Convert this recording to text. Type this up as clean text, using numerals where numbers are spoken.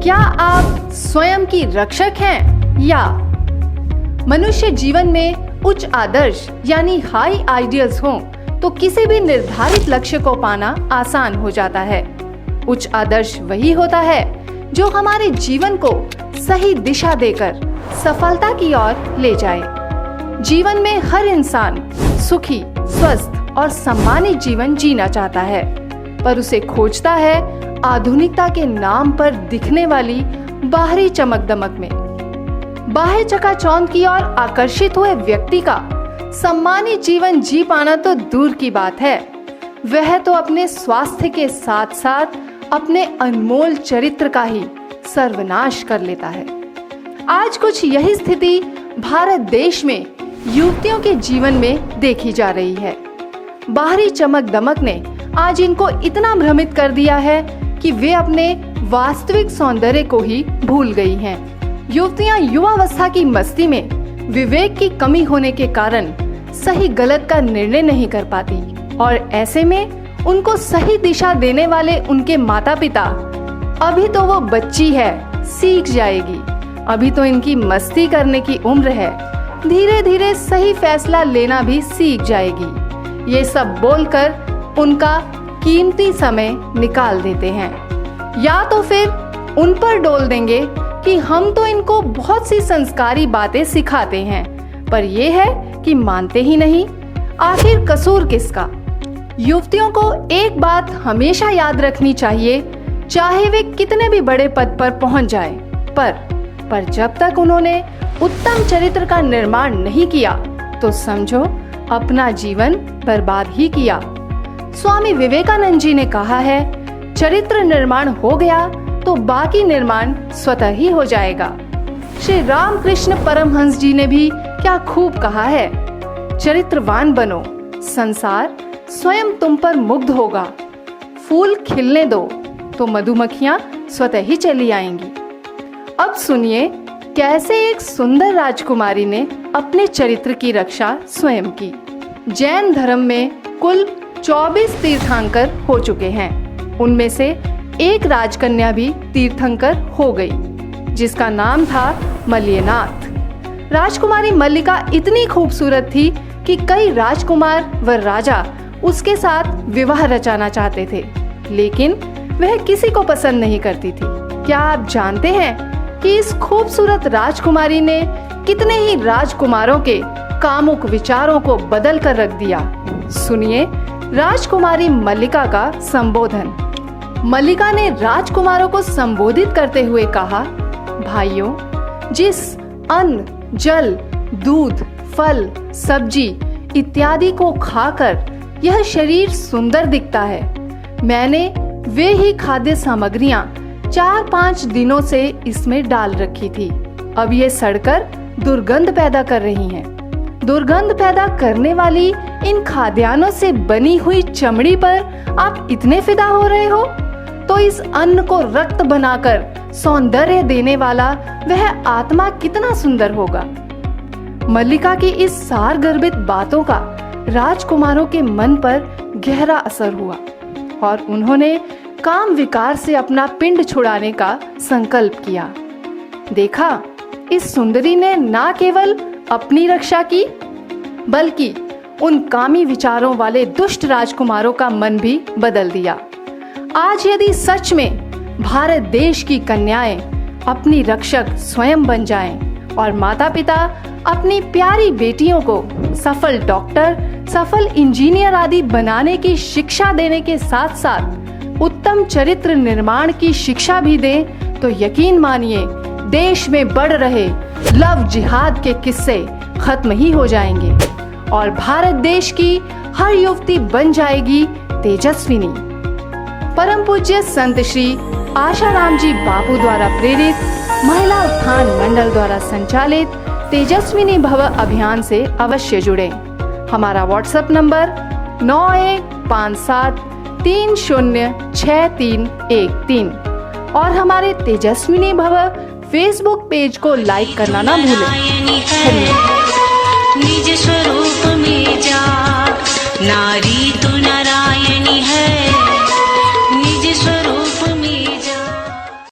क्या आप स्वयं की रक्षक हैं या मनुष्य जीवन में उच्च आदर्श यानी हाई आइडियल्स हों तो किसी भी निर्धारित लक्ष्य को पाना आसान हो जाता है। उच्च आदर्श वही होता है जो हमारे जीवन को सही दिशा देकर सफलता की ओर ले जाए। जीवन में हर इंसान सुखी, स्वस्थ और सम्मानित जीवन जीना चाहता है, पर उसे खोजता है आधुनिकता के नाम पर दिखने वाली बाहरी चमक दमक में। बाह्य चकाचौंध की ओर आकर्षित हुए व्यक्ति का सम्मानित जीवन जी पाना तो दूर की बात है, वह तो अपने स्वास्थ्य के साथ साथ अपने अनमोल चरित्र का ही सर्वनाश कर लेता है। आज कुछ यही स्थिति भारत देश में युवतियों के जीवन में देखी जा रही है। बाहरी चमक दमक ने आज इनको इतना भ्रमित कर दिया है कि वे अपने वास्तविक सौंदर्य को ही भूल गई हैं। युवतियां युवावस्था की मस्ती में विवेक की कमी होने के कारण सही गलत का निर्णय नहीं कर पाती और ऐसे में उनको सही दिशा देने वाले उनके माता पिता अभी तो वो बच्ची है, सीख जाएगी, अभी तो इनकी मस्ती करने की उम्र है, धीरे धीरे सही फैसला लेना भी सीख जाएगी, ये सब बोलकर उनका कीमती समय निकाल देते हैं। या तो फिर उन पर डोल देंगे कि हम तो इनको बहुत सी संस्कारी बातें सिखाते हैं, पर यह है कि मानते ही नहीं। आखिर कसूर किसका? युवतियों को एक बात हमेशा याद रखनी चाहिए, चाहे वे कितने भी बड़े पद पर पहुंच जाएं, पर जब तक उन्होंने उत्तम चरित्र का निर्माण नहीं किया तो समझो अपना जीवन बर्बाद ही किया। स्वामी विवेकानंद जी ने कहा है, चरित्र निर्माण हो गया तो बाकी निर्माण स्वतः ही हो जाएगा। श्री रामकृष्ण परमहंस जी ने भी क्या खूब कहा है, चरित्रवान बनो, संसार स्वयं तुम पर मुग्ध होगा, फूल खिलने दो तो मधुमक्खियां स्वतः ही चली आएंगी। अब सुनिए कैसे एक सुंदर राजकुमारी ने अपने चरित्र की रक्षा स्वयं की। जैन धर्म में कुल 24 तीर्थंकर हो चुके हैं। उनमें से एक राजकन्या भी तीर्थंकर हो गई, जिसका नाम था मल्यनाथ। राजकुमारी मल्लिका इतनी खूबसूरत थी कि कई राजकुमार व राजा उसके साथ विवाह रचाना चाहते थे, लेकिन वह किसी को पसंद नहीं करती थी। क्या आप जानते हैं कि इस खूबसूरत राजकुमारी ने कितने ही राजकुमारों के कामुक विचारों को बदल कर रख दिया? सुनिए राजकुमारी मल्लिका का संबोधन। मल्लिका ने राजकुमारों को संबोधित करते हुए कहा, भाइयों, जिस अन्न, जल, दूध, फल, सब्जी इत्यादि को खाकर यह शरीर सुंदर दिखता है, मैंने वे ही खाद्य सामग्रियां 4-5 दिनों से इसमें डाल रखी थी। अब ये सड़कर दुर्गंध पैदा कर रही हैं। दुर्गंध पैदा करने वाली इन खाद्यान्नों से बनी हुई चमड़ी पर आप इतने फिदा हो रहे हो, तो इस अन्न को रक्त बनाकर सौंदर्य देने वाला वह आत्मा कितना सुंदर होगा। मल्लिका की इस सार गर्भित बातों का राजकुमारों के मन पर गहरा असर हुआ और उन्होंने काम विकार से अपना पिंड छुड़ाने का संकल्प किया। देखा, इस सुंदरी ने ना केवल अपनी रक्षा की, बल्कि उन कामी विचारों वाले दुष्ट राजकुमारों का मन भी बदल दिया। आज यदि सच में भारत देश की कन्याएं अपनी रक्षक स्वयं बन जाएं और माता पिता अपनी प्यारी बेटियों को सफल डॉक्टर, सफल इंजीनियर आदि बनाने की शिक्षा देने के साथ साथ उत्तम चरित्र निर्माण की शिक्षा भी दें, तो यकीन मानिए देश में बढ़ रहे लव जिहाद के किस्से खत्म ही हो जाएंगे और भारत देश की हर युवती बन जाएगी तेजस्विनी। परम पूज्य संत श्री आशाराम जी बापू द्वारा प्रेरित महिला उत्थान मंडल द्वारा संचालित तेजस्विनी भव अभियान से अवश्य जुड़ें। हमारा व्हाट्सएप नंबर 9157306313 और हमारे तेजस्विनी भव फेसबुक पेज को लाइक करना ना भूलें। निज स्वरूप में जा, नारी तो नारायणी है।